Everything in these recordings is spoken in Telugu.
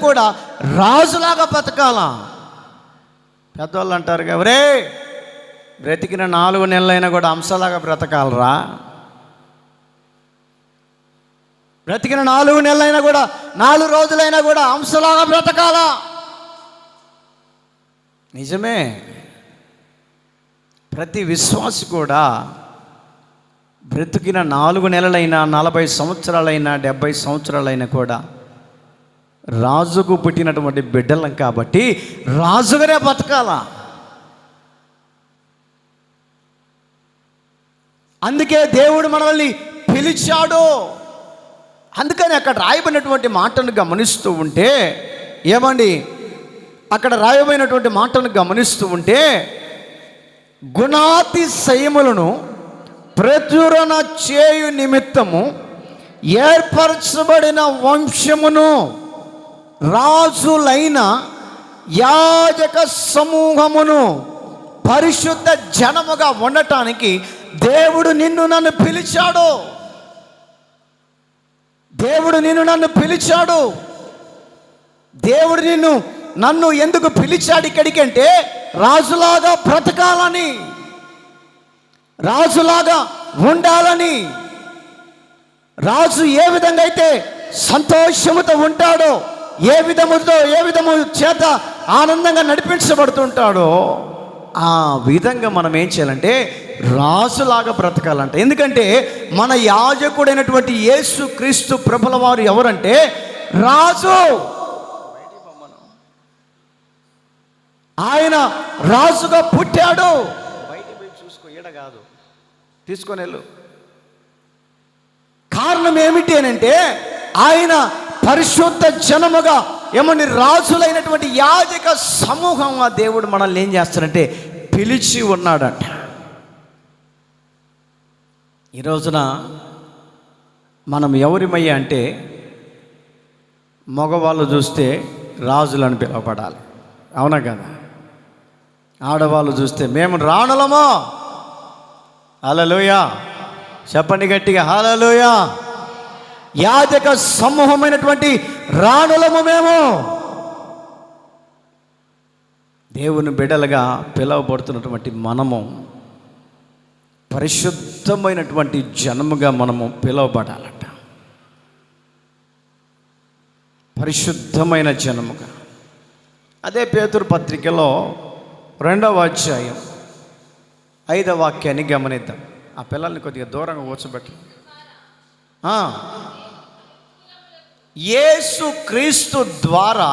కూడా రాజులాగా బ్రతకాల. పెద్దవాళ్ళు అంటారు ఎవరే బ్రతికిన 4 నెలలైనా కూడా అంశలాగా బ్రతకాలరా. బ్రతికిన 4 నెలలైనా కూడా 4 రోజులైనా కూడా అంశలాగా బ్రతకాలా. నిజమే. ప్రతి విశ్వాసి కూడా బ్రతికిన 4 నెలలైనా 40 సంవత్సరాలైనా 70 సంవత్సరాలైనా కూడా రాజుకు పుట్టినటువంటి బిడ్డలం కాబట్టి రాజుగానే బతకాల. అందుకే దేవుడు మనల్ని పిలిచాడు. అందుకని అక్కడ రాయబడినటువంటి మాటను గమనిస్తూ ఉంటే ఏమండి, అక్కడ రాయబడినటువంటి మాటను గమనిస్తూ ఉంటే గుణాతిశయములను ప్రచురణ చేయు నిమిత్తము ఏర్పరచబడిన వంశమును రాజులైన యాజక సమూహమును పరిశుద్ధ జనముగా ఉండటానికి దేవుడు నిన్ను నన్ను పిలిచాడు. దేవుడు నిన్ను నన్ను పిలిచాడు. దేవుడు నన్ను ఎందుకు పిలిచాడు ఇక్కడికి అంటే రాజులాగా బ్రతకాలని, రాజులాగా ఉండాలని. రాజు ఏ విధంగా అయితే సంతోషముతో ఉంటాడో, ఏ విధము చేత ఆనందంగా నడిపించబడుతుంటాడో ఆ విధంగా మనం ఏం చేయాలంటే రాజులాగా బ్రతకాలంట. ఎందుకంటే మన యాజకుడైనటువంటి యేసు క్రీస్తు ప్రభుల వారు ఎవరంటే రాజు. ఆయన రాజుగా పుట్టాడు. బయటికి పోయి చూసుకో, ఈడ కాదు, తీసుకొని వెళ్ళు. కారణం ఏమిటి అని అంటే ఆయన పరిశుద్ధ జనముగా ఏమని రాజులైనటువంటి యాజక సమూహంగా దేవుడు మనల్ని ఏం చేస్తాడంటే పిలిచి ఉన్నాడట. ఈ రోజున మనం ఎవరిమయ్యా అంటే మగవాళ్ళు చూస్తే రాజులను పిలువబడాలి, అవునా కదా? ఆడవాళ్ళు చూస్తే మేము రాణులమో. హల్లెలూయా చెప్పండి గట్టిగా, హల్లెలూయా. యాజక సమూహమైనటువంటి రాణులము మేము. దేవుని బిడ్డలుగా పిలువబడుతున్నటువంటి మనము పరిశుద్ధమైనటువంటి జనముగా మనము పిలువబడాలట. పరిశుద్ధమైన జనముగా. అదే పేతురు పత్రికలో 2వ అధ్యాయం 5వ వాక్యాన్ని గమనిద్దాం. ఆ పిల్లల్ని కొద్దిగా దూరంగా కూర్చోబెట్టు. యేసు క్రీస్తు ద్వారా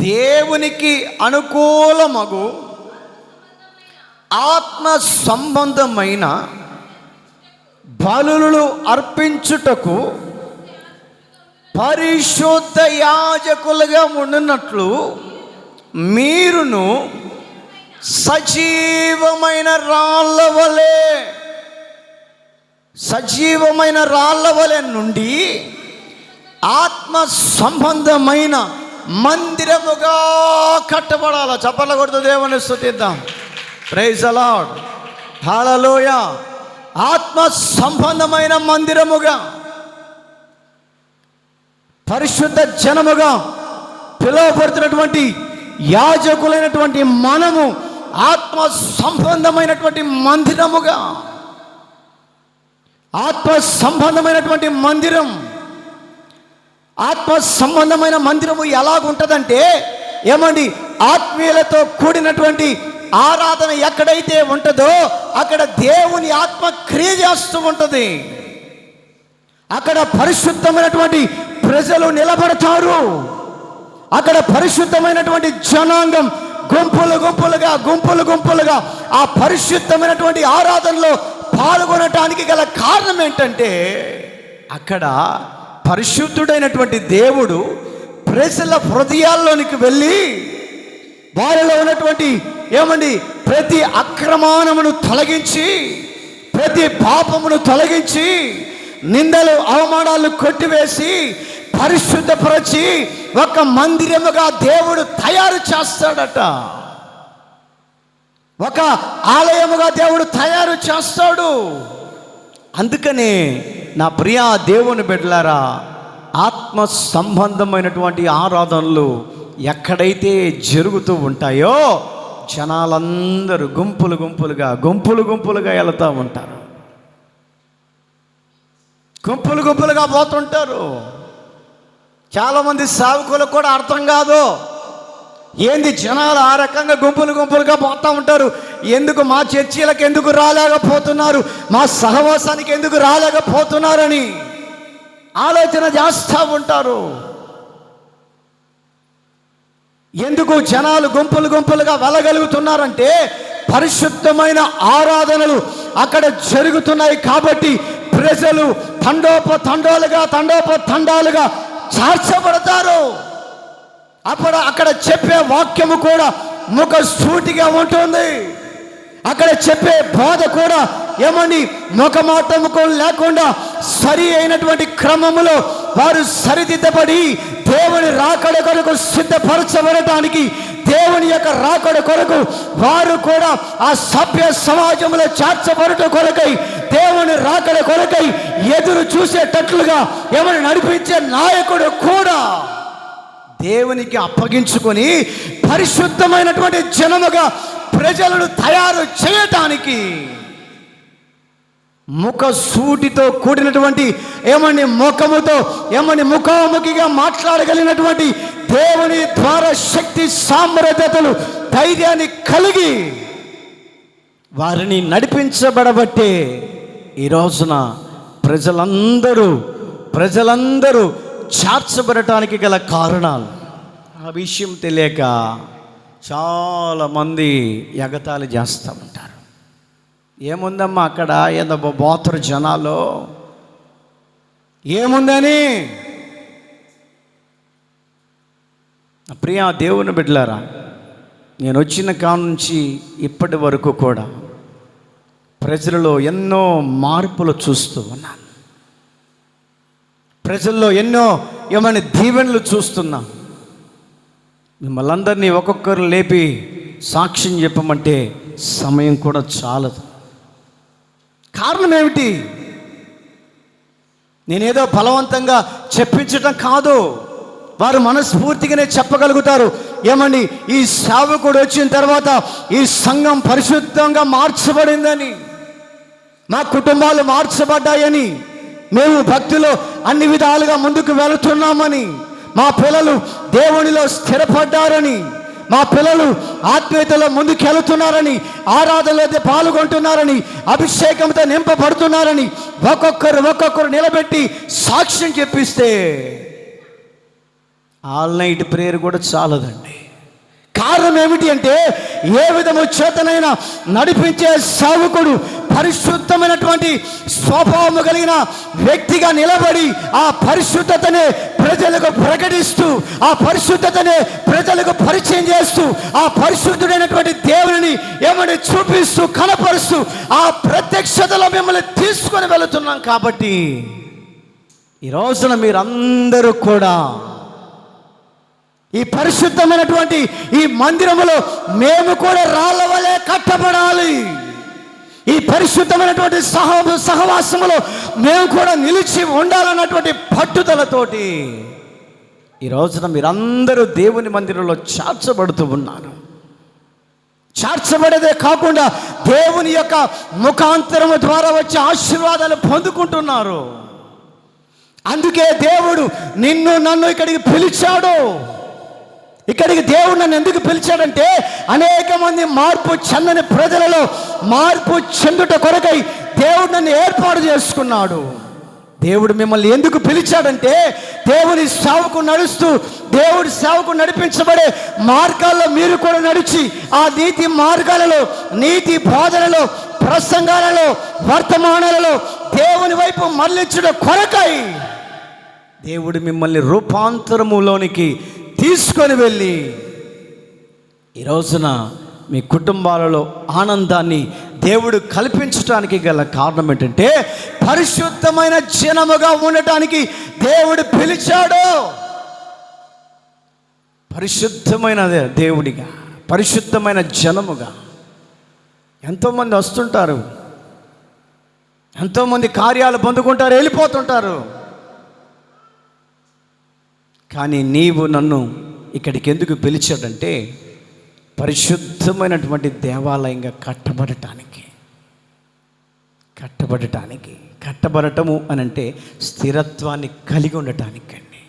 దేవునికి అనుకూలమగు ఆత్మ సంబంధమైన బలులు అర్పించుటకు పరిశుద్ధ యాజకులుగా ఉండినట్లు మీరును సజీవమైన రాళ్ళ వలె నుండి ఆత్మ సంబంధమైన మందిరముగా కట్టబడాల. చప్పట్ల కొడుతూ దేవుని స్తుతిద్దాం. ప్రైజ్ ది లార్డ్, హల్లెలూయా. ఆత్మ సంబంధమైన మందిరముగా, పరిశుద్ధ జనముగా పిలువబడుతున్నటువంటి యాజకులైనటువంటి మనము ఆత్మ సంబంధమైనటువంటి మందిరముగా, ఆత్మ సంబంధమైనటువంటి మందిరం. ఆత్మ సంబంధమైన మందిరము ఎలాగుంటుందంటే ఏమండి, ఆత్మీయులతో కూడినటువంటి ఆరాధన ఎక్కడైతే ఉంటుందో అక్కడ దేవుని ఆత్మ క్రియ చేస్తూ ఉంటుంది. అక్కడ పరిశుద్ధమైనటువంటి ప్రజలు నిలబడతారు. అక్కడ పరిశుద్ధమైనటువంటి జనాంగం గుంపులుగా ఆ పరిశుద్ధమైనటువంటి ఆరాధనలో పాల్గొనటానికి గల కారణం ఏంటంటే అక్కడ పరిశుద్ధుడైనటువంటి దేవుడు ప్రజల హృదయాల్లోనికి వెళ్ళి వారిలో ఉన్నటువంటి ఏమండి ప్రతి అక్రమానమును తొలగించి, ప్రతి పాపమును తొలగించి, నిందలు అవమానాలు కొట్టివేసి పరిశుద్ధపరచి ఒక మందిరముగా దేవుడు తయారు చేస్తాడట. ఒక ఆలయముగా దేవుడు తయారు చేస్తాడు. అందుకనే నా ప్రియ దేవుని బిడ్డలారా, ఆత్మ సంబంధమైనటువంటి ఆరాధనలు ఎక్కడైతే జరుగుతూ ఉంటాయో జనాలందరూ గుంపులు గుంపులుగా వెళుతూ ఉంటారు, గుంపులు గుంపులుగా పోతుంటారు. చాలామంది సేవకులకు కూడా అర్థం కాదు, ఏంది జనాలు ఆ రకంగా గుంపులుగా పోతూ ఉంటారు, ఎందుకు మా చర్చీలకు ఎందుకు రాలేకపోతున్నారు, మా సహవాసానికి ఎందుకు రాలేకపోతున్నారని ఆలోచన చేస్తూ ఉంటారు. ఎందుకు జనాలు గుంపులుగా వెళ్ళగలుగుతున్నారంటే పరిశుద్ధమైన ఆరాధనలు అక్కడ జరుగుతున్నాయి కాబట్టి ప్రజలు తండోపతండాలుగా చార్చబడతారు. అక్కడ చెప్పే వాక్యము కూడా ముఖ సూటిగా ఉంటుంది, అక్కడ చెప్పే బోధ కూడా ఏమని ముఖమాటముకు లేకుండా సరి అయినటువంటి క్రమములో వారు సరిదిద్దబడి దేవుని రాకడ కొరకు సిద్ధపరచబడటానికి, దేవుని యొక్క రాకడ కొరకు వారు కూడా ఆ సభ్య సమాజంలో చేర్చబడట కొరకై, దేవుని రాకడ కొరకై ఎదురు చూసేటట్లుగా ఏమని నడిపించే నాయకుడు కూడా దేవునికి అప్పగించుకొని పరిశుద్ధమైనటువంటి జనముగా ప్రజలను తయారు చేయటానికి ముఖ సూటితో కూడినటువంటి ముఖముతో ముఖాముఖిగా మాట్లాడగలిగినటువంటి దేవుని ద్వారా శక్తి సామర్థ్యతలు ధైర్యాన్ని కలిగి వారిని నడిపించబడబట్టే ఈ రోజున ప్రజలందరూ చేర్చబడటానికి గల కారణాలు. ఆ విషయం తెలియక చాలామంది ఎగతాళి చేస్తూ ఉంటారు. ఏముందమ్మా అక్కడ ఏదో బోతరు జనాలు ఏముందని. ప్రియా దేవుని బిడ్డలారా, నేను వచ్చిన కాడ నుంచి ఇప్పటి వరకు కూడా ప్రజలలో ఎన్నో మార్పులు చూస్తూ ఉన్నాను, ప్రజల్లో ఎన్నో దీవెనలు చూస్తున్నా. మిమ్మల్ని అందరినీ ఒక్కొక్కరు లేపి సాక్ష్యం చెప్పమంటే సమయం కూడా చాలదు. కారణం ఏమిటి? నేనేదో బలవంతంగా చెప్పించటం కాదు, వారు మనస్ఫూర్తిగానే చెప్పగలుగుతారు. ఈ సేవకుడు వచ్చిన తర్వాత ఈ సంఘం పరిశుద్ధంగా మార్చబడిందని, మా కుటుంబాలు మార్చబడ్డాయని, మేము భక్తిలో అన్ని విధాలుగా ముందుకు వెళుతున్నామని, మా పిల్లలు దేవునిలో స్థిరపడ్డారని, మా పిల్లలు ఆత్మీయతలో ముందుకు వెళుతున్నారని, ఆరాధనలో పాల్గొంటున్నారని, అభిషేకంతో నింపబడుతున్నారని ఒక్కొక్కరు నిలబెట్టి సాక్ష్యం చెప్పిస్తే ఆల్ నైట్ ప్రేయర్ కూడా చాలదండి. కారణం ఏమిటి అంటే ఏ విధము చేతనైనా నడిపించే సేవకుడు పరిశుద్ధమైనటువంటి స్వభావము కలిగిన వ్యక్తిగా నిలబడి ఆ పరిశుద్ధతనే ప్రజలకు ప్రకటిస్తూ, ఆ పరిశుద్ధతనే ప్రజలకు పరిచయం చేస్తూ, ఆ పరిశుద్ధుడైనటువంటి దేవుని చూపిస్తూ కనపరుస్తూ ఆ ప్రత్యక్షతలో మిమ్మల్ని తీసుకొని వెళుతున్నాం. కాబట్టి ఈ రోజున మీరందరూ కూడా ఈ పరిశుద్ధమైనటువంటి ఈ మందిరములో మేము కూడా రాళ్ళ వలె కట్టబడాలి, ఈ పరిశుద్ధమైనటువంటి సహవాసములో మేము కూడా నిలిచి ఉండాలన్నటువంటి పట్టుదలతోటి ఈ రోజున మీరందరూ దేవుని మందిరంలో చేర్చబడుతూ ఉన్నారు. చేర్చబడేదే కాకుండా దేవుని యొక్క ముఖాంతరము ద్వారా వచ్చే ఆశీర్వాదాలు పొందుకుంటున్నారు. అందుకే దేవుడు నన్ను ఇక్కడికి పిలిచాడు. ఇక్కడికి దేవుడు నన్ను ఎందుకు పిలిచాడంటే అనేక మంది మార్పు చెందని ప్రజలలో మార్పు చెందుట కొరకై దేవుడు నన్ను ఏర్పాటు చేసుకున్నాడు. దేవుడు మిమ్మల్ని ఎందుకు పిలిచాడంటే దేవుని సేవకు నడుస్తూ, దేవుడి సేవకు నడిపించబడే మార్గాల్లో మీరు కూడా నడిచి ఆ నీతి మార్గాలలో, నీతి బోధనలో, ప్రసంగాలలో, వర్తమానాలలో దేవుని వైపు మళ్ళించడం కొరకై దేవుడు మిమ్మల్ని రూపాంతరములోనికి తీసుకొని వెళ్ళి ఈ రోజున మీ కుటుంబాలలో ఆనందాన్ని దేవుడు కల్పించడానికి గల కారణం ఏంటంటే పరిశుద్ధమైన జనముగా ఉండటానికి దేవుడు పిలిచాడు. పరిశుద్ధమైన దేవుడిగా, పరిశుద్ధమైన జనముగా. ఎంతోమంది వస్తుంటారు, ఎంతోమంది కార్యాలు పొందుకుంటారు, వెళ్ళిపోతుంటారు. కానీ నీవు నన్ను ఇక్కడికి ఎందుకు పిలిచాడంటే పరిశుద్ధమైనటువంటి దేవాలయంగా కట్టబడటము అని అంటే స్థిరత్వాన్ని కలిగి ఉండటానికండి.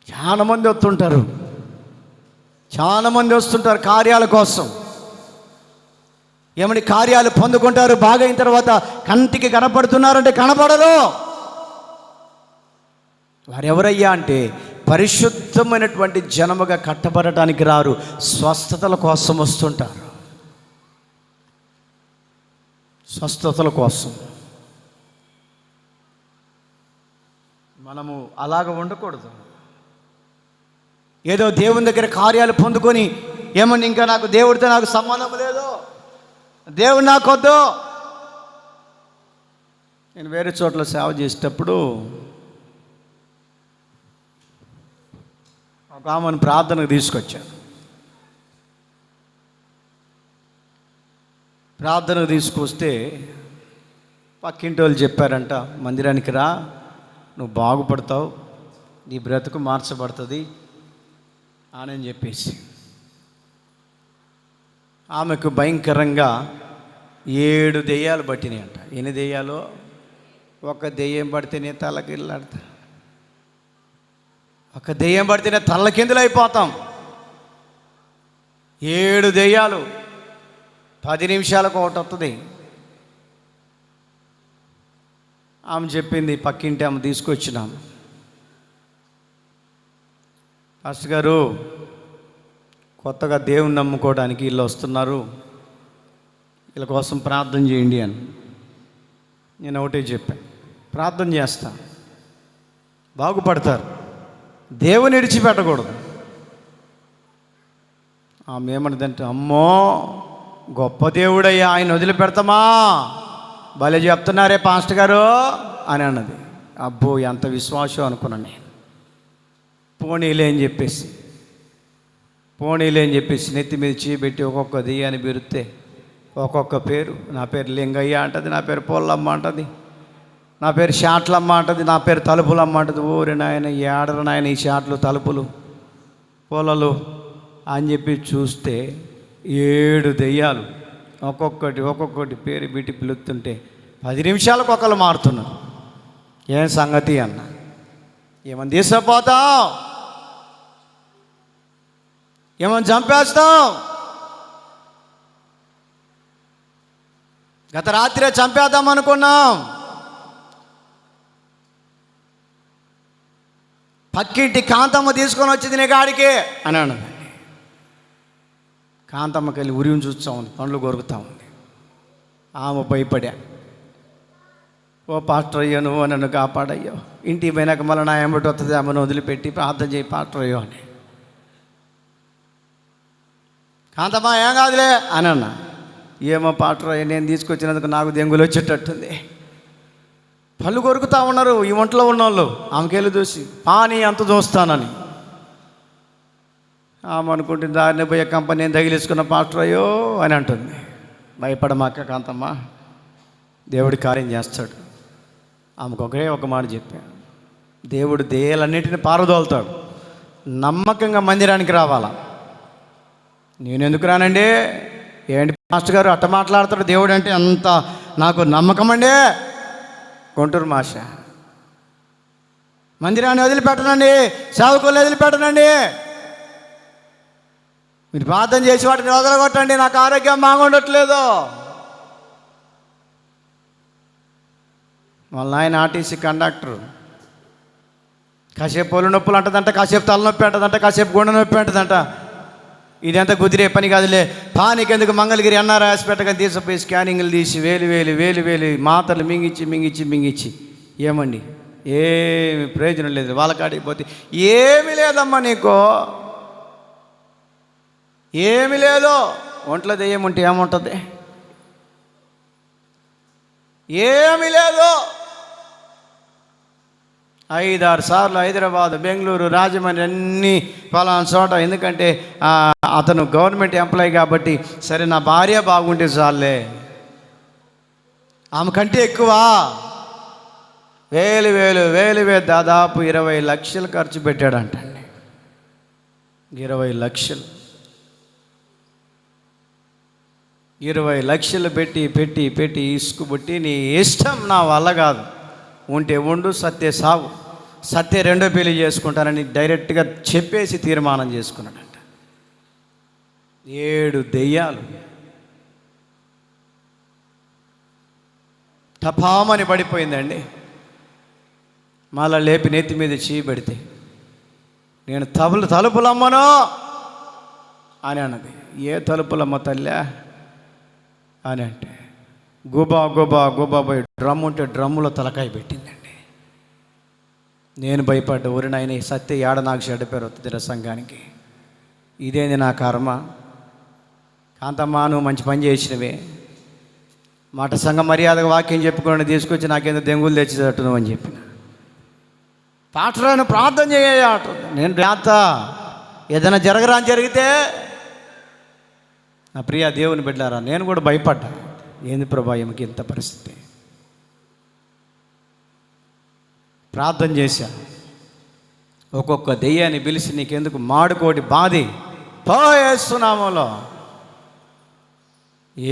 చాలామంది వస్తుంటారు కార్యాల కోసం. ఏమని కార్యాలు పొందుకుంటారు, బాగైన తర్వాత కంటికి కనపడుతున్నారంటే కనపడరు. వారెవరయ్యా అంటే పరిశుద్ధమైనటువంటి జనముగా కట్టబడటానికి రారు, స్వస్థతల కోసం వస్తుంటారు. స్వస్థతల కోసం. మనము అలాగ ఉండకూడదు. ఏదో దేవుని దగ్గర కార్యాలు పొందుకొని ఏమని ఇంకా నాకు దేవుడితో నాకు సంబంధం లేదు, దేవుడు నాకొద్దు. నేను వేరే చోట్ల సేవ చేసేటప్పుడు ఒక ఆమెను ప్రార్థనకు తీసుకొచ్చాను. ప్రార్థనకు తీసుకొస్తే పక్కింటి వాళ్ళు చెప్పారంట, మందిరానికి రా, నువ్వు బాగుపడతావు, నీ బ్రతుకు మార్చబడుతుంది అని చెప్పేసి. ఆమెకు భయంకరంగా 7 దెయ్యాలు పట్టినాయి అంట. ఎన్ని దెయ్యాలో? ఒక దెయ్యం పడితేనే తలకిల్లాడతా, ఒక దెయ్యం పడితేనే తలకిందులు అయిపోతాం. 7 దెయ్యాలు 10 నిమిషాలకు ఒకటి వస్తుంది. ఆమె చెప్పింది, పక్కింటి ఆమె తీసుకొచ్చినాము, పాస్టర్ గారు కొత్తగా దేవుని నమ్ముకోవడానికి వీళ్ళు వస్తున్నారు, వీళ్ళ కోసం ప్రార్థన చేయండి అని. నేను ఒకటే చెప్పాను, ప్రార్థన చేస్తా, బాగుపడతారు, దేవుని విడిచిపెట్టకూడదు. ఆమె ఏమన్నదంటే, అమ్మో గొప్ప దేవుడయ్యా, ఆయన వదిలిపెడతామా, భలే చెప్తున్నారే పాస్టర్ గారు అని అన్నది. అబ్బో ఎంత విశ్వాసం అనుకున్నాను నేను. పోనీలే అని చెప్పేసి నెత్తి మీద చేయబెట్టి ఒక్కొక్క దెయ్యాన్ని బెరితే ఒక్కొక్క పేరు. నా పేరు లింగయ్య అంటది, నా పేరు పొల్లమ్మ అంటది, నా పేరు షాట్లమ్మ అంటది, నా పేరు తలుపులమ్మ అంటది. ఊరి నాయన ఏడరు నాయన ఈ షాట్లు తలుపులు పొలలు అని చెప్పి చూస్తే 7 దెయ్యాలు ఒక్కొక్కటి పేరు బిట్టి పిలుస్తుంటే 10 నిమిషాలకు ఒకళ్ళు మారుతున్నారు. ఏం సంగతి అన్న, ఏమని తీసుకుపోతావు, ఏమని చంపేస్తావు, గత రాత్రే చంపేద్దాం అనుకున్నాం, పక్కింటి కాంతమ్మ తీసుకొని వచ్చింది నీ కాడికి అని అన్నది. కాంతమ్మకి వెళ్ళి ఉరిని చూస్తూ ఉంది, పండ్లు కొరుకుతూ ఉంది. ఆమె భయపడా, ఓ పాస్టర్ అయ్యో నువ్వు నన్ను కాపాడయ్యో, ఇంటికి పోయినాక మళ్ళీ నా ఎంబటి వస్తుంది, ఆమెను వదిలిపెట్టి ప్రార్థన చేయి పాస్టర్ అయ్యో అని. కాంతమ్మ ఏం కాదులే అని అన్న. ఏమో పాస్టర్ అయ్యో నేను తీసుకొచ్చినందుకు నాకు దెంగులు వచ్చేటట్టుంది. పళ్ళు కొరుకుతూ ఉన్నారు ఈ ఒంట్లో ఉన్నోళ్ళు. ఆమెకెళ్ళి చూసి పానీ అంత చూస్తానని ఆమె అనుకుంటే దారిని పోయే కంపెనీని తగిలేసుకున్న పాస్టర్ అయ్యో అని అంటుంది. భయపడమాక కాంతమ్మ, దేవుడి కార్యం చేస్తాడు. ఆమెకు ఒక మాట చెప్పాను, దేవుడు దేయాలన్నింటినీ పారదోలుతాడు, నమ్మకంగా మందిరానికి రావాలా. నేను ఎందుకు రానండి, ఏంటి మాస్టర్ గారు అట్ట మాట్లాడతాడు, దేవుడు అంటే అంత నాకు నమ్మకం అండి. గుంటూరు మాష, మందిరాన్ని వదిలిపెట్టనండి, సేవకులు వదిలిపెట్టనండి, మీరు ప్రార్థన చేసి వాటిని వదలగొట్టండి, నాకు ఆరోగ్యం బాగుండట్లేదు. వాళ్ళ ఆయన ఆర్టీసీ కండక్టర్, కాసేపు ఒళ్ళు నొప్పులు అంటదంట, కాసేపు తలనొప్పి అంటదంట, కాసేపు గుండె నొప్పి అంటదంట. ఇదంతా కుదిరే పని కాదులే, పానికెందుకు మంగళగిరి ఎన్ఆర్ హాస్పిటల్గా తీసుకుపోయి స్కానింగ్లు తీసి వేలు మాత్రలు మింగిచ్చి ఏమండి ఏమి ప్రయోజనం లేదు. వాళ్ళకాడికి పోతే ఏమీ లేదమ్మా, నీకు ఏమి లేదు, ఒంట్లో దెయ్యం ఉంటే ఏముంటుంది, ఏమీ లేదు. 5-6 సార్లు హైదరాబాద్, బెంగళూరు, రాజమండ్రి అన్నీ పలానా చోట. ఎందుకంటే అతను గవర్నమెంట్ ఎంప్లాయీ కాబట్టి, సరే నా భార్య బాగుంటే చాలే, ఆమె కంటే ఎక్కువ వేలు దాదాపు 20 లక్షలు ఖర్చు పెట్టాడంటండి. 20 లక్షలు 20 లక్షలు పెట్టి ఇసుకుబుట్టి, నీ ఇష్టం, నా వల్ల కాదు, ఉంటే ఉండు, సత్తే సావు, సత్తే రెండో పెళ్లి చేసుకుంటానని డైరెక్ట్గా చెప్పేసి తీర్మానం చేసుకున్నాడంట. 7 దెయ్యాలు టపామని పడిపోయిందండి. మళ్ళా లేపి నెత్తి మీద చేయబెడితే, నేను తలుపులమ్మను అని అన్నది. ఏ తలుపులమ్మ తల్లా అని అంటే, గుబా పోయి డ్రమ్ ఉంటే డ్రమ్ములో తలకాయ పెట్టిందండి. నేను భయపడ్డా, ఊరి నాయన సత్య ఏడ నాకు చెడ్డ పేరు వస్తుంది సంఘానికి, ఇదేంది నా కర్మ. కాంతమ్మ, నువ్వు మంచి పని చేసినవే, మాట సంఘం మర్యాదగా వాక్యం చెప్పుకోండి, తీసుకొచ్చి నాకేందో దెంగులు తెచ్చేటట్టు నువ్వు అని చెప్పిన. పాటలను ప్రార్థన చేయ, నేను ప్రార్థ ఏదైనా జరగరా అని జరిగితే, నా ప్రియ దేవుని బిడ్డారా, నేను కూడా భయపడ్డా. ఏంది ప్రభా ఈమెకి ఇంత పరిస్థితి. ప్రార్థన చేశా, ఒక్కొక్క దెయ్యాన్ని పిలిచి, నీకెందుకు మాడుకోటి బాధి పోయేస్తున్నామోలో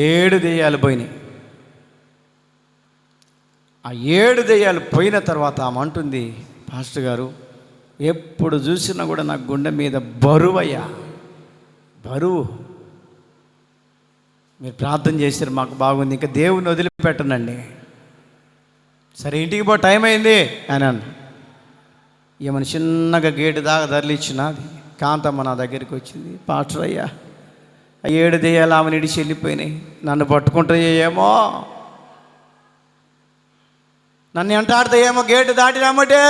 7 దెయ్యాలు పోయినాయి. ఆ 7 దెయ్యాలు పోయిన తర్వాత ఆమె అంటుంది, పాస్టర్ గారు, ఎప్పుడు చూసినా కూడా నాకు గుండె మీద బరువయ్యా, బరువు. మీరు ప్రార్థన చేశారు, మాకు బాగుంది, ఇంకా దేవుని వదిలిపెట్టనండి. సరే ఇంటికి పో, టైం అయింది అని అన్న. ఏమన్నా చిన్నగా గేటు దాకా ధరలిచ్చినది. కాంతమ్మ నా దగ్గరికి వచ్చింది, పాస్టర్ అయ్యా, 7 దెయ్యాలు ఆమెను ఇడిచి వెళ్ళిపోయినాయి, నన్ను పట్టుకుంటాయేమో, నన్ను ఎంటాడుతాయేమో గేటు దాటినామంటే,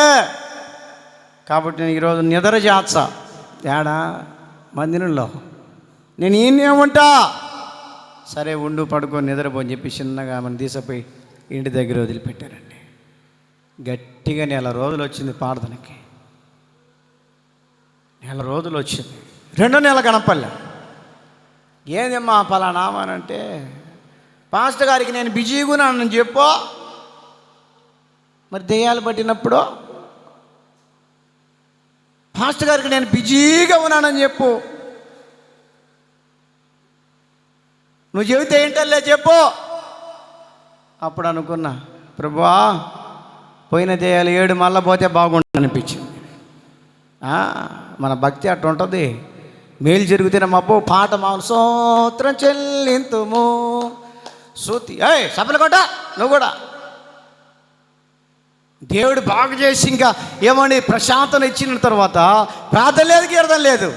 కాబట్టి నేను ఈరోజు నిద్ర చేస్తా ఏడా మందిరంలో, నేను ఈయనేమంటా. సరే ఉండు, పడుకొని నిద్రపోని చెప్పి చిన్నగా మనం తీసుకుపోయి ఇంటి దగ్గర వదిలిపెట్టారండి. గట్టిగా 1 రోజులు వచ్చింది ప్రార్థనకి. 1 రోజులు వచ్చింది. 2వ నెల కనపల్లె. ఏందమ్మా పలానా అంటే, పాస్టర్ గారికి నేను బిజీగా ఉన్నానని చెప్పు. మరి దెయ్యాలు పట్టినప్పుడు, పాస్టర్ గారికి నేను బిజీగా ఉన్నానని చెప్పు. నువ్వు చెబితే ఏంటల్లే చెప్పు. అప్పుడు అనుకున్నా, ప్రభువా పోయిన దెయ్యాలు 7 మళ్ళీ పోతే బాగుంటుంది అనిపించింది. మన భక్తి అట్టు ఉంటుంది. మేలు జరిగితేనే మబ్బు పాట మామూలు స్తోత్రం చెల్లింతుము శృతి సభలు కొట్ట. నువ్వు కూడా దేవుడు బాగు చేసి ఇంకా ఏమని ప్రశాంతన ఇచ్చిన తర్వాత ప్రార్థన లేదు, కీర్తన లేదు.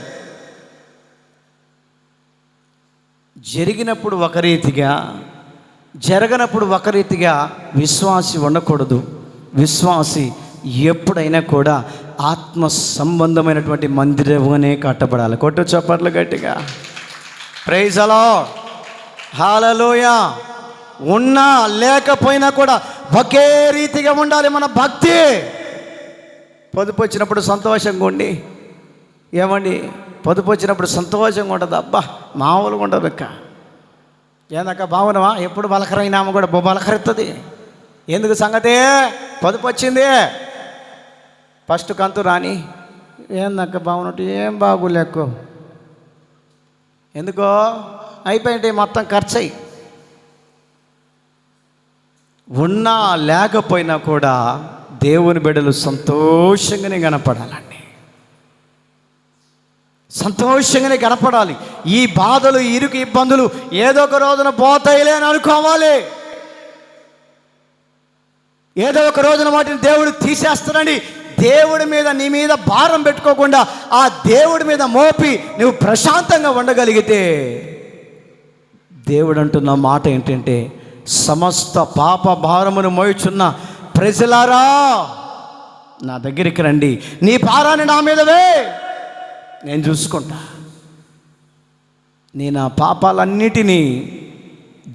జరిగినప్పుడు ఒక రీతిగా, జరగనప్పుడు ఒక రీతిగా విశ్వాసి ఉండకూడదు. విశ్వాసి ఎప్పుడైనా కూడా ఆత్మ సంబంధమైనటువంటి మందిరమునే కట్టబడాలి. కొట్టు చప్పట్లు గట్టిగా. ప్రైజ్ ది లార్డ్, హల్లెలూయా. ఉన్నా లేకపోయినా కూడా ఒకే రీతిగా ఉండాలి మన భక్తి. పొదుపు వచ్చినప్పుడు సంతోషంగా ఉండి, ఏమండి పొదుపు వచ్చినప్పుడు సంతోషంగా ఉంటుంది. అబ్బా మామూలుగా ఉండదు అక్క. ఏందక్క భావనవా? ఎప్పుడు బలకరైనామో కూడా బలకరెత్తుంది. ఎందుకు సంగతి? పొదుపు వచ్చింది, ఫస్ట్ కంతు రాని ఏందక్క బాగున్నట్టు ఏం బాగులేకు, ఎందుకో అయిపోయింటే మొత్తం ఖర్చు అయ్యి. ఉన్నా లేకపోయినా కూడా దేవుని బిడ్డలు సంతోషంగానే కనపడాలండి, సంతోషంగానే కనపడాలి. ఈ బాధలు, ఇరుకు ఇబ్బందులు ఏదో ఒక రోజున పోతాయిలే అని అనుకోవాలి. ఏదో ఒక రోజున వాటిని దేవుడు తీసేస్తాడండి. దేవుడి మీద, నీ మీద భారం పెట్టుకోకుండా ఆ దేవుడి మీద మోపి నువ్వు ప్రశాంతంగా ఉండగలిగితే, దేవుడు అంటున్న మాట ఏంటంటే, సమస్త పాప భారమును మోయుచున్న ప్రజలారా నా దగ్గరికి రండి, నీ భారాన్ని నా మీదవే, నేను చూసుకుంటా. నేను ఆ పాపాలన్నిటినీ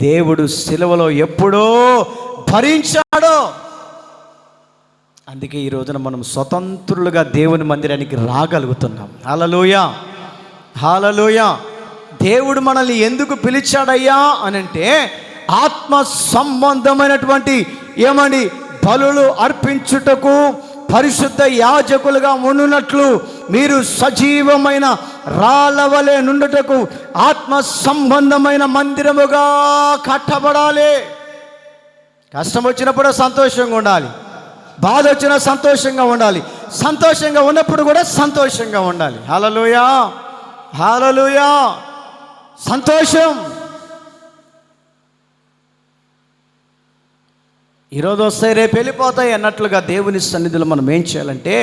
దేవుడు సిలువలో ఎప్పుడో భరించాడో. అందుకే ఈ రోజున మనం స్వతంత్రులుగా దేవుని మందిరానికి రాగలుగుతున్నాం. హల్లెలూయా, హల్లెలూయా. దేవుడు మనల్ని ఎందుకు పిలిచాడయ్యా అని అంటే, ఆత్మ సంబంధమైనటువంటి ఏమండి బలులు అర్పించుటకు పరిశుద్ధ యాజకులుగా ఉండునట్లు మీరు సజీవమైన రాళ్ళవలే నుండుటకు ఆత్మ సంబంధమైన మందిరముగా కట్టబడాలి. కష్టం వచ్చినప్పుడు సంతోషంగా ఉండాలి, బాధ వచ్చినా సంతోషంగా ఉండాలి, సంతోషంగా ఉన్నప్పుడు కూడా సంతోషంగా ఉండాలి. హల్లెలూయా, హల్లెలూయా. సంతోషం. ఈరోజు వస్తాయి రేపు వెళ్ళిపోతాయి అన్నట్లుగా దేవుని సన్నిధిలో మనం ఏం చేయాలంటే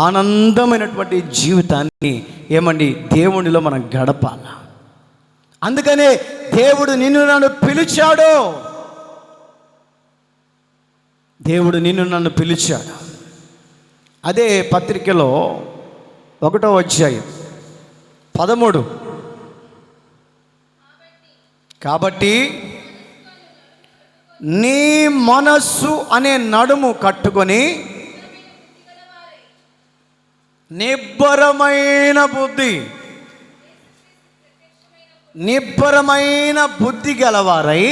ఆనందమైనటువంటి జీవితాన్ని దేవునిలో మనం గడపాల. అందుకనే దేవుడు నిన్ను నన్ను పిలిచాడు. దేవుడు నిన్ను నన్ను పిలిచాడు. అదే పత్రికలో 1వ అధ్యాయం 13. కాబట్టి నీ మనస్సు అనే నడుము కట్టుకొని నిబ్బరమైన బుద్ధి గలవారై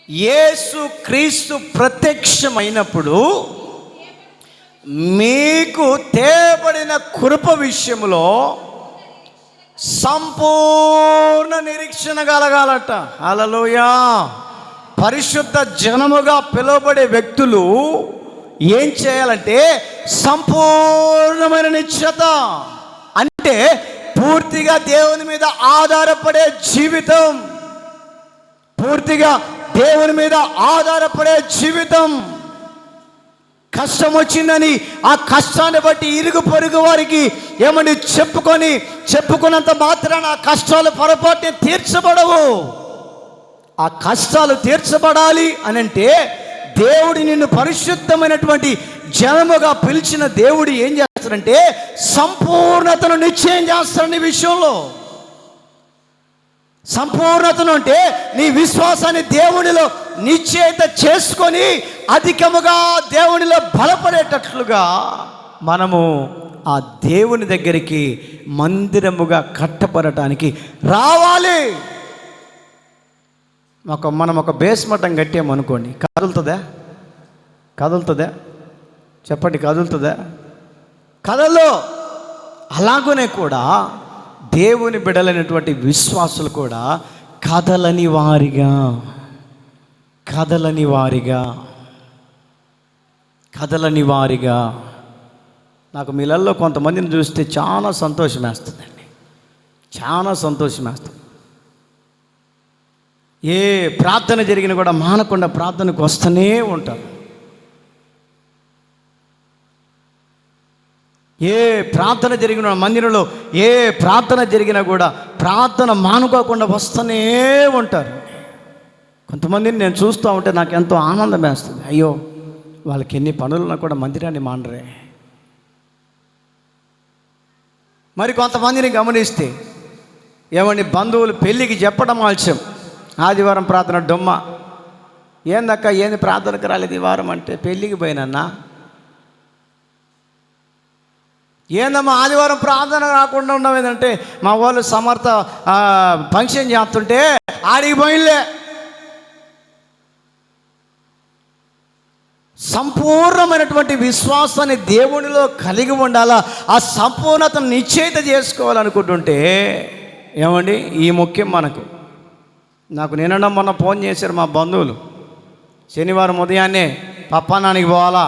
యేసు క్రీస్తు ప్రత్యక్షమైనప్పుడు మీకు తేబడిన కృప విషయములో సంపూర్ణ నిరీక్షణ కలగాలట. హల్లెలూయా. పరిశుద్ధ జనముగా పిలువబడే వ్యక్తులు ఏం చేయాలంటే సంపూర్ణమైన నిశ్చయత, అంటే పూర్తిగా దేవుని మీద ఆధారపడే జీవితం, పూర్తిగా దేవుని మీద ఆధారపడే జీవితం. కష్టం వచ్చిందని ఆ కష్టాన్ని బట్టి ఇరుగు పొరుగు వారికి చెప్పుకున్నంత మాత్రాన ఆ కష్టాలు పొరపాటుని తీర్చబడవు. ఆ కష్టాలు తీర్చబడాలి అని అంటే దేవుడు నిన్ను పరిశుద్ధమైనటువంటి జనముగా పిలిచిన దేవుడు ఏం చేస్తాడంటే సంపూర్ణతను నిశ్చయం చేస్తాడు నీ విషయంలో. సంపూర్ణతను అంటే నీ విశ్వాసాన్ని దేవునిలో నిశ్చయిత చేసుకొని అధికముగా దేవునిలో బలపడేటట్లుగా మనము ఆ దేవుని దగ్గరికి మందిరముగా కట్టబడటానికి రావాలి. మనం ఒక బేస్మఠం కట్టామనుకోండి, కదులుతుందా చెప్పండి, కదులుతుందా? కదలో. అలాగనే కూడా దేవుని బిడ్డలైనటువంటి విశ్వాసులు కూడా కదలని వారిగా నాకు మీలలో కొంతమందిని చూస్తే చాలా సంతోషం వేస్తుందండి, చాలా సంతోషం వేస్తుంది. ఏ ప్రార్థన జరిగినా కూడా మానకుండా ప్రార్థనకు వస్తూనే ఉంటారు. ఏ ప్రార్థన జరిగిన మందిరంలో ఏ ప్రార్థన జరిగినా కూడా ప్రార్థన మానుకోకుండా వస్తూనే ఉంటారు. కొంతమందిని నేను చూస్తూ ఉంటే నాకు ఎంతో ఆనందం వేస్తుంది. అయ్యో, వాళ్ళకి ఎన్ని పనులున్నా కూడా మందిరాన్ని మానరే. మరి కొంతమందిని గమనిస్తే బంధువులు పెళ్ళికి చెప్పడం ఆలస్యం, ఆదివారం ప్రార్థన డొమ్మ. ఏందక్క ఏంది ప్రార్థనకు రాలేదు ఈ వారం అంటే, పెళ్ళికి పోయినన్నా. ఏందమ్మా ఆదివారం ప్రార్థన రాకుండా ఉండడం ఏంటంటే, మా వాళ్ళు సమర్థ ఫంక్షన్ చేస్తుంటే ఆడికి పోయినలే. సంపూర్ణమైనటువంటి విశ్వాసాన్ని దేవునిలో కలిగి ఉండాలా. ఆ సంపూర్ణతను నిశ్చయిత చేసుకోవాలనుకుంటుంటే ఈ ముఖ్యం మనకు. నాకు నిన్న మొన్న ఫోన్ చేశారు మా బంధువులు, శనివారం ఉదయాన్నే పప్పానానికి పోవాలా,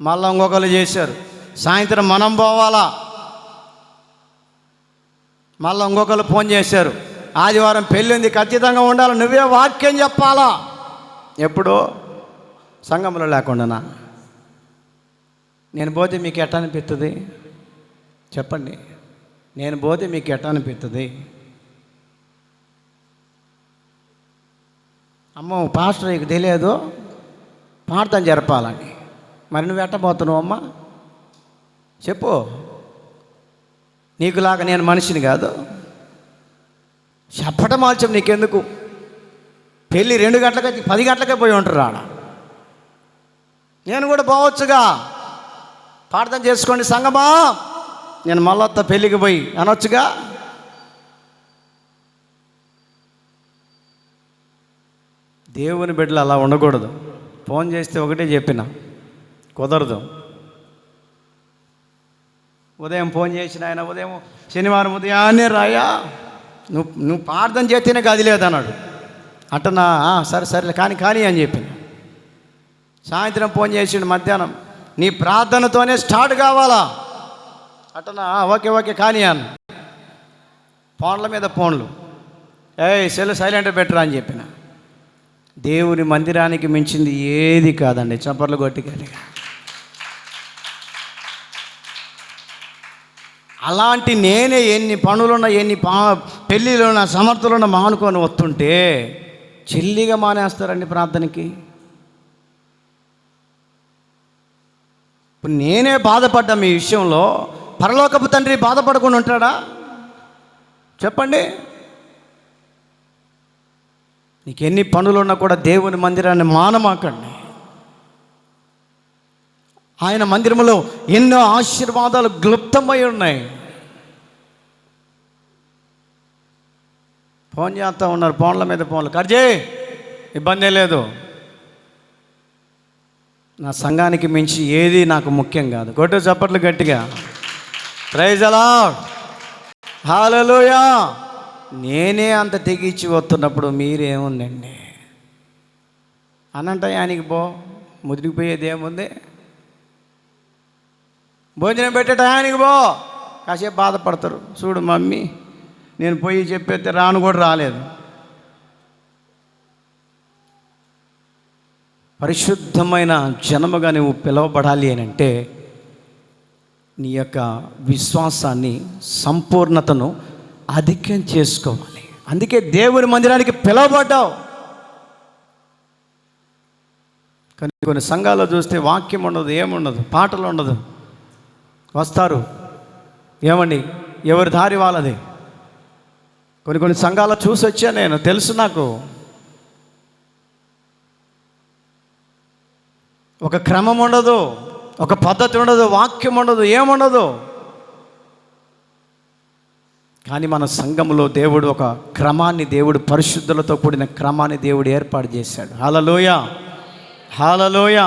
మళ్ళీ ఇంకొకరు చేశారు సాయంత్రం మనం పోవాలా, మళ్ళీ ఇంకొకరు ఫోన్ చేశారు ఆదివారం పెళ్ళి ఉంది ఖచ్చితంగా ఉండాలి, నువ్వే వాక్యం చెప్పాలా. ఎప్పుడో సంఘంలో లేకుండానా? నేను పోతే మీకు ఎట్లా అనిపిస్తుంది చెప్పండి? నేను పోతే మీకు ఎట్లా అనిపిస్తుంది? అమ్మో పాస్టర్ నీకు తెలియదు ప్రార్థన జరపాలని, మరి నువ్వు ఎట్టబోతున్నావు అమ్మ చెప్పు. నీకులాగా నేను మనిషిని కాదు, చెప్పటం ఆల్చం నీకెందుకు? పెళ్ళి 2 గంటలకి 10 గంటలకే పోయి ఉంటారు ఆడ. నేను కూడా పోవచ్చుగా, ప్రార్థన చేసుకోండి సంగమా, నేను మళ్ళొత్త పెళ్ళికి పోయి అనొచ్చుగా. దేవుని బిడ్డలు అలా ఉండకూడదు. ఫోన్ చేస్తే ఒకటే చెప్పిన, కుదరదు. ఉదయం ఫోన్ చేసిన ఆయన, ఉదయం శనివారం ఉదయాన్నే రాయా, నువ్వు ప్రార్థన చేస్తేనే గది లేదన్నాడు. అట్టనా, సరే సరే కానీ అని చెప్పిన. సాయంత్రం ఫోన్ చేసిండు మధ్యాహ్నం, నీ ప్రార్థనతోనే స్టార్ట్ కావాలా. అట్టనా, ఓకే కానీ అన్న. ఫోన్ల మీద ఫోన్లు, సెల్ సైలెంట్ బెటర్ అని చెప్పిన. దేవుని మందిరానికి మించింది ఏది కాదండి. చప్పర్లు కొట్టి గట్టిగా. అలాంటి నేనే ఎన్ని పనులున్నా, ఎన్ని పెళ్ళిళ్ళున్నా, సమర్థులున్నా మానుకొని వస్తుంటే చెల్లిగా మానేస్తారండి ప్రార్థనకి. ఇప్పుడు నేనే బాధపడ్డా మీ విషయంలో, పరలోకపు తండ్రి బాధపడకుండా ఉంటాడా చెప్పండి? నీకు ఎన్ని పనులున్నా కూడా దేవుని మందిరాన్ని మానమాకండి. ఆయన మందిరంలో ఎన్నో ఆశీర్వాదాలు గ్లుప్తమై ఉన్నాయి. ఫోన్ చేస్తూ ఉన్నారు, ఫోన్ల మీద ఫోన్లు. కర్జే, ఇబ్బంది లేదు. నా సంఘానికి మించి ఏది నాకు ముఖ్యం కాదు. కొట్టు చప్పట్లు గట్టిగా. ప్రైజ్ ది లార్డ్, హల్లెలూయా. నేనే అంత తెగించి వస్తున్నప్పుడు మీరేముందండి అనంట ఆయనకి ముదిరిపోయేది ఏముంది? భోజనం పెట్టే టయానికి కాసేపు బాధపడతారు. చూడు మమ్మీ, నేను పోయి చెప్పేస్తే రాను కూడా రాలేదు. పరిశుద్ధమైన జనముగా నువ్వు పిలువబడాలి అని అంటే నీ యొక్క విశ్వాసాన్ని, సంపూర్ణతను అధికం చేసుకోవాలి. అందుకే దేవుని మందిరానికి పిలువబడ్డావు. కానీ కొన్ని సంఘాల్లో చూస్తే వాక్యం ఉండదు, ఏముండదు, పాటలు ఉండదు. వస్తారు, ఏమండి, ఎవరి దారి వాళ్ళది. కొన్ని సంఘాల్లో చూసి వచ్చా నేను, తెలుసు నాకు. ఒక క్రమం ఉండదు, ఒక పద్ధతి ఉండదు, వాక్యం ఉండదు, ఏముండదు. కానీ మన సంఘంలో దేవుడు ఒక క్రమాన్ని, దేవుడు పరిశుద్ధులతో కూడిన క్రమాన్ని దేవుడు ఏర్పాటు చేశాడు. హల్లెలూయా, హల్లెలూయా.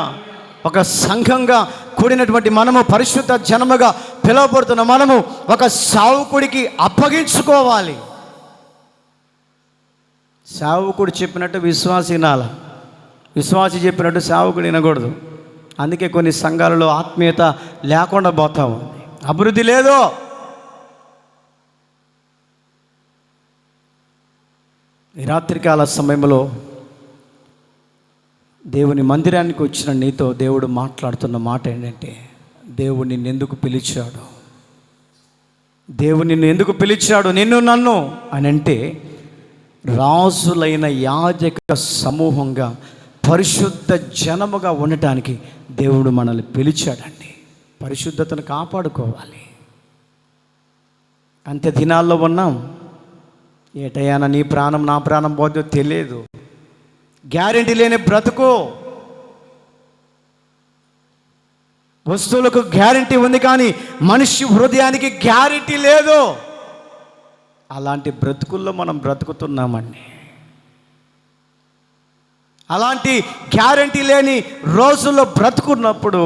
ఒక సంఘంగా కూడినటువంటి మనము, పరిశుద్ధ జనముగా పిలువబడుతున్న మనము ఒక సేవకుడికి అప్పగించుకోవాలి. సేవకుడు చెప్పినట్టు విశ్వాసి వినాలి, విశ్వాసి చెప్పినట్టు సేవకుడు వినకూడదు. అందుకే కొన్ని సంఘాలలో ఆత్మీయత లేకుండా పోతా ఉంది, అభివృద్ధి లేదు. ఈ రాత్రికాల సమయంలో దేవుని మందిరానికి వచ్చిన నీతో దేవుడు మాట్లాడుతున్న మాట ఏంటంటే, దేవుడు నిన్ను ఎందుకు పిలిచాడు, దేవుడు నిన్ను ఎందుకు పిలిచాడు, నిన్ను నన్ను అని అంటే, రాజులైన యాజక సమూహంగా పరిశుద్ధ జనముగా ఉండటానికి దేవుడు మనల్ని పిలిచాడండి. పరిశుద్ధతను కాపాడుకోవాలి. అంత్య దినాల్లో ఉన్నాం. ఏటయ్యాన నీ ప్రాణం నా ప్రాణం పోతే తెలియదు. గ్యారెంటీ లేని బ్రతుకు. వస్తువులకు గ్యారెంటీ ఉంది కానీ మనిషి హృదయానికి గ్యారెంటీ లేదు. అలాంటి బ్రతుకుల్లో మనం బ్రతుకుతున్నామండి. అలాంటి గ్యారెంటీ లేని రోజుల్లో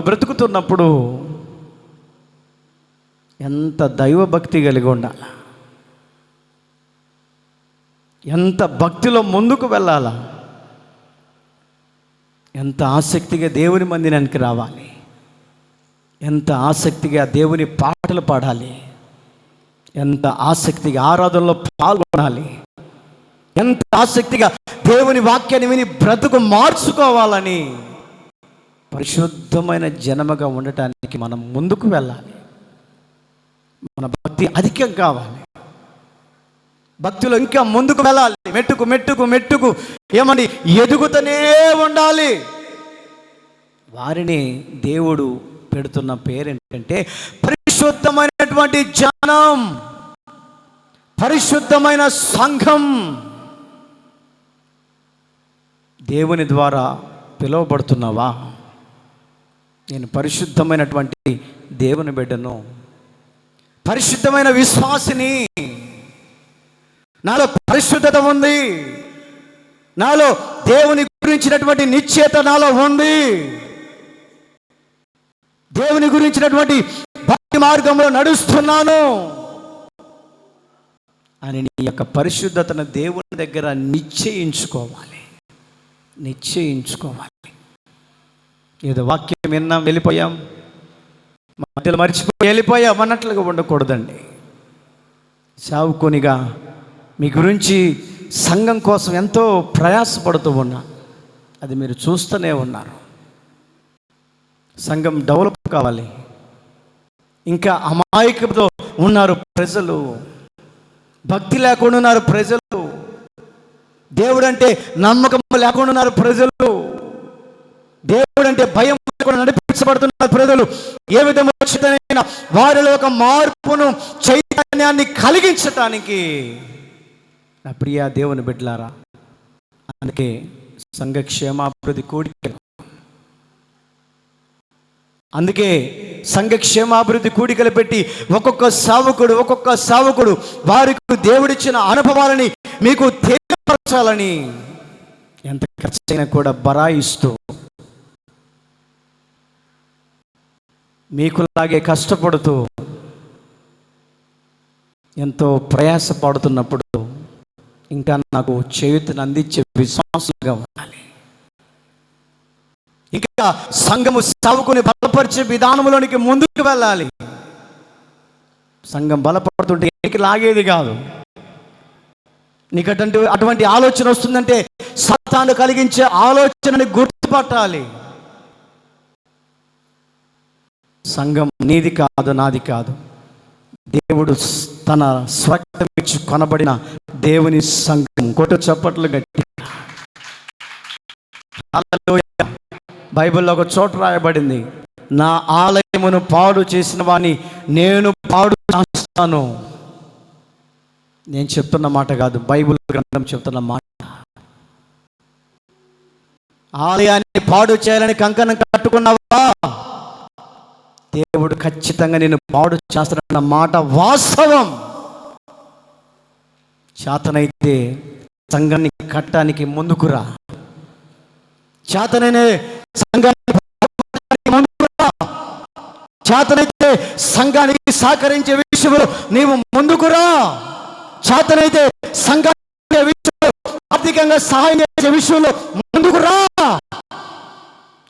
బ్రతుకుతున్నప్పుడు ఎంత దైవభక్తి కలిగి ఉండాలా, ఎంత భక్తిలో ముందుకు వెళ్ళాలా, ఎంత ఆసక్తిగా దేవుని మందిరానికి రావాలి, ఎంత ఆసక్తిగా దేవుని పాటలు పాడాలి, ఎంత ఆసక్తిగా ఆరాధనలో పాల్గొనాలి, ఎంత ఆసక్తిగా దేవుని వాక్యాన్ని విని బ్రతుకు మార్చుకోవాలని పరిశుద్ధమైన జనముగా ఉండటానికి మనం ముందుకు వెళ్ళాలి. మన భక్తి అధికం కావాలి, భక్తిలో ఇంకా ముందుకు వెళ్ళాలి. మెట్టుకు ఏమండి ఎదుగుతూనే ఉండాలి. వారిని దేవుడు పెడుతున్న పేరేంటంటే పరిశుద్ధమైనటువంటి జనం, పరిశుద్ధమైన సంఘం. దేవుని ద్వారా పిలువబడుతున్నావా? నేను పరిశుద్ధమైనటువంటి దేవుని బిడ్డను, పరిశుద్ధమైన విశ్వాసిని, నాలో పరిశుద్ధత ఉంది, నాలో దేవుని గురించినటువంటి నిశ్చయత నాలో ఉంది, దేవుని గురించినటువంటి భక్తి మార్గంలో నడుస్తున్నాను అని నీ యొక్క పరిశుద్ధతను దేవుని దగ్గర నిశ్చయించుకోవాలి. ఏదో వాక్యం విన్నాం వెళ్ళిపోయాం, మధ్యలో మర్చిపోయి వెళ్ళిపోయాం అన్నట్లుగా ఉండకూడదండి. సావుకొనిగా మీ గురించి సంఘం కోసం ఎంతో ప్రయాసపడుతూ ఉన్నా, అది మీరు చూస్తూనే ఉన్నారు. సంఘం డెవలప్ కావాలి. ఇంకా అమాయకతో ఉన్నారు ప్రజలు, భక్తి లేకుండా ఉన్నారు ప్రజలు, దేవుడు అంటే నమ్మకం లేకుండా ఉన్నారు ప్రజలు, దేవుడు అంటే భయం లేకుండా నడిపించబడుతున్నారు ప్రజలు. ఏ విధమైన వారిలో ఒక మార్పును చైతన్యాన్ని కలిగించటానికి నా ప్రియ దేవుని బిడ్డలారా, అందుకే సంఘ క్షేమాభివృద్ధి కూడికలు, అందుకే సంఘ క్షేమాభివృద్ధి కూడికలు పెట్టి ఒక్కొక్క సావుకుడు వారికి దేవుడిచ్చిన అనుభవాలని మీకు తెలియపరచాలని ఎంత ఖర్చైనా కూడా బరాయిస్తూ, మీకులాగే కష్టపడుతూ ఎంతో ప్రయాసపడుతున్నప్పుడు ఇంకా నాకు చేయుతను అందించే విశ్వాసంగా ఉండాలి. ఇంకా సంఘము సావుకుని బలపరిచే విధానంలోనికి ముందుకు వెళ్ళాలి. సంఘం బలపడుతుంటే ఎనికి లాగేది కాదు. నీకు అటువంటి ఆలోచన వస్తుందంటే సత్తాను కలిగించే ఆలోచనని గుర్తుపట్టాలి. సంఘం నీది కాదు, నాది కాదు, దేవుడు తన స్వరక్తం ఇచ్చి కొనబడిన దేవుని సంఘం. కొట్టు చప్పట్లు గట్టి. బైబిల్లో ఒక చోట రాయబడింది, నా ఆలయమును పాడు చేసిన వాణ్ణి నేను పాడు చేస్తాను. నేను చెప్తున్న మాట కాదు, బైబిల్ గ్రంథం చెప్తున్న మాట. ఆలయాన్ని పాడు చేయాలని కంకణం కట్టుకున్నావా, దేవుడు ఖచ్చితంగా నేను పాడు చేస్తానన్న మాట వాస్తవం. చేతనైతే సంఘాన్ని కట్టడానికి ముందుకురా, చేతనైతే సంఘాన్ని ముందుకురా, చేతనైతే సంఘానికి సహకరించే విషయంలో నీవు ముందుకురా, చేతనైతే సంఘాన్ని విషయంలో ఆర్థికంగా సహాయం చేసే విషయంలో ముందుకురా.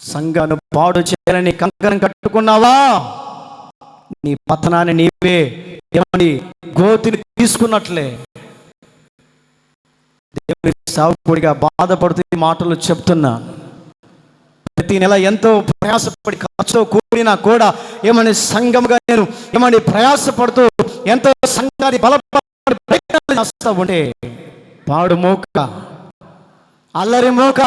సంఘాన్ని పాడు చేయాలని కంకణం కట్టుకున్నావా, నీ పతనాన్ని నీవే ఏమని గోతిని తీసుకున్నట్లే. దేవుని సావుకుడిగా బాధపడుతూ మాటలు చెప్తున్నా. ప్రతి నెల ఎంతో ప్రయాసపడి ఖర్చుతో కూడినా కూడా ఏమని సంఘంగా నేను ఏమని ప్రయాసపడుతూ ఎంతో సంఘాన్ని బలపడి ప్రయత్నాలు చేస్తూ ఉంటే పాడు మోక, అల్లరి మోక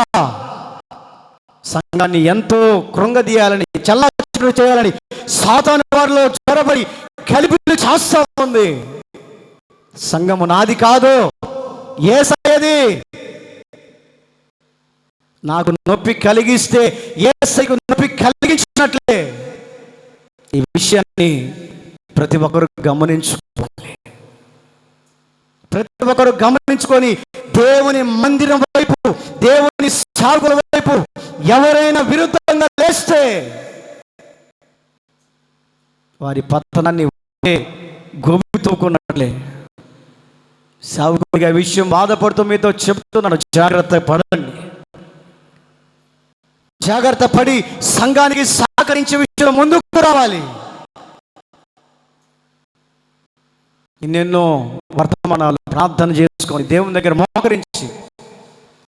సంఘాన్ని ఎంతో కృంగదీయాలని, చల్లచు చేయాలని సాతాను వారిలో చొరబడి కలిపి చేస్తూ ఉంది. సంఘము నాది కాదు, యేసయ్యది. నాకు నొప్పి కలిగిస్తే యేసయ్యకు నొప్పి కలిగించినట్లే. ఈ విషయాన్ని ప్రతి ఒక్కరు గమనించుకోవాలి. ప్రతి ఒక్కరు గమనించుకొని దేవుని మందిరం వైపు, దేవుని సాగుల వైపు ఎవరైనా విరుద్ధంగా లేస్తే వారి పతనాన్ని గోవితూకున్నట్లే. సాగుగా విషయం బాధపడుతూ మీతో చెప్తున్నాను, జాగ్రత్త పడండి. జాగ్రత్త పడి సంఘానికి సహకరించే విషయంలో ముందుకు రావాలి. ఎన్నెన్నో వర్తమానాలు ప్రార్థన చేసుకొని దేవుని దగ్గర మోకరించి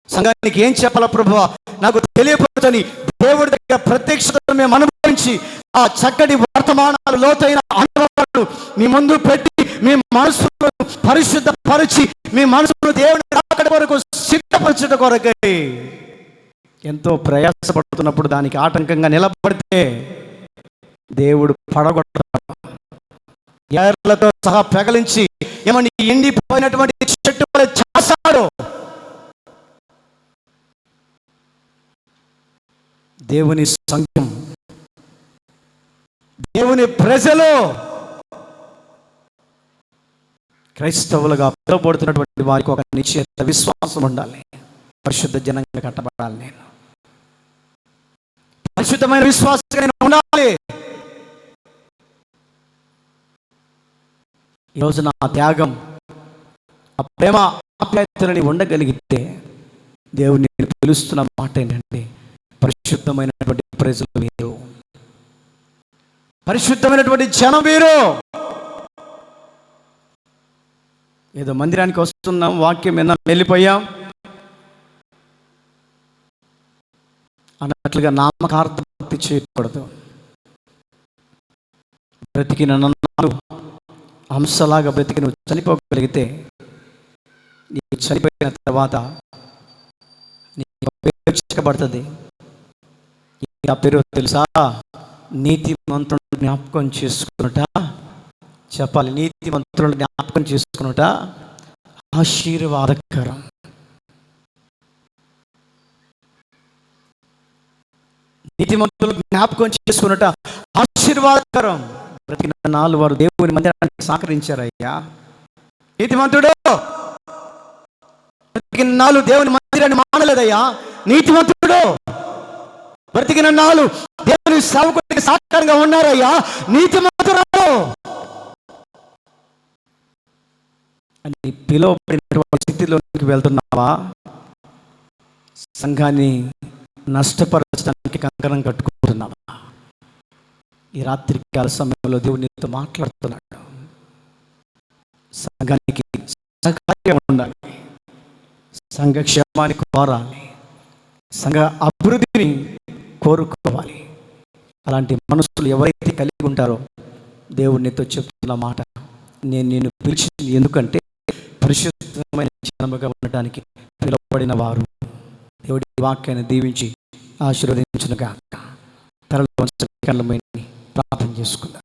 సంఘానికి ఏం చెప్పాలా ప్రభువా నాకు తెలియపరచని దేవుడి దగ్గర ప్రత్యక్షతను మేము అనుభవించి ఆ చక్కటి వర్తమానాలు, లోతైన అనుభవాలు మీ ముందు పెట్టి మీ మనసును పరిశుద్ధపరిచి మీ మనసును దేవుని రాకడ కొరకు సిద్ధపరచుట కొరకై ఎంతో ప్రయాసపడుతున్నప్పుడు దానికి ఆటంకంగా నిలబడితే దేవుడు పడగొడతాడు. ఏర్లతో సహా పెగలించి ఏమని ఎండిపోయినటువంటి చెట్టు వలె చేస్తాడు. దేవుని సంఘం, దేవుని ప్రజలు క్రైస్తవులుగా పిలువబడుతున్నటువంటి వారికి ఒక నిశ్చయ విశ్వాసం ఉండాలి. పరిశుద్ధ జనంగా కట్టబడాలి. నేను పరిశుద్ధమైన విశ్వాసంగా నేను ఉండాలి. ఈరోజు నా త్యాగం, ఆ ప్రేమ ఆప్యాయతలని ఉండగలిగితే దేవుని పిలుస్తున్న మాట ఏంటంటే, పరిశుద్ధమైనటువంటి ప్రజలు వీరు, పరిశుద్ధమైనటువంటి జనం వీరు. ఏదో మందిరానికి వస్తున్నాం, వాక్యం విన్నాం, వెళ్ళిపోయాం అన్నట్లుగా నామకార్థభక్తి చేయకూడదు. బ్రతికిన నన్ను హంసలాగా బ్రతికి నువ్వు చనిపోగలిగితే, నీకు చనిపోయిన తర్వాత నీకు పేరు చెక్కబడుతుంది. ఆ పేరు తెలుసా? నీతిమంతులను జ్ఞాపకం చేసుకున్నట. చెప్పాలి, నీతిమంతులను జ్ఞాపకం చేసుకున్నట ఆశీర్వాదకరం. నీతిమంతులు జ్ఞాపకం చేసుకున్నట ఆశీర్వాదకరం. బ్రతికిన నాలుగు వారు దేవుని మందిరానికి సహకరించారయ్యా. నీతిమంతుడు బ్రతికిన నాలుగు దేవుని మందిరాన్ని మానలేదయ్యా. నీతిమంతుడు బ్రతికిన నాలుగు దేవుని సేవకుడికి సహకారంగా ఉన్నారయ్యా. నీతిమంతుడు అని పిలువబడినటువంటి స్థితిలోకి వెళ్తున్నావా? సంఘాన్ని నష్టపరచడానికి కంకణం కట్టుకుంటున్నావా? ఈ రాత్రి కాల సమయంలో దేవుడు నీతో మాట్లాడుతున్నాడు. సంఘానికి సహకార్యం ఉండాలి, సంఘ క్షేమాన్ని కోరాలి, సంఘ అభివృద్ధిని కోరుకోవాలి. అలాంటి మనసులు ఎవరైతే కలిగి ఉంటారో దేవుడు నీతో చెప్తున్న మాట, నేను నిన్ను పిలిచింది ఎందుకంటే పరిశుద్ధమైన జనముగా ఉండటానికి పిలువబడిన వారు. దేవుడి వాక్యాన్ని దీవించి ఆశీర్వదించునుగాక. తరలో ప్రార్థన చేసుకుందాం.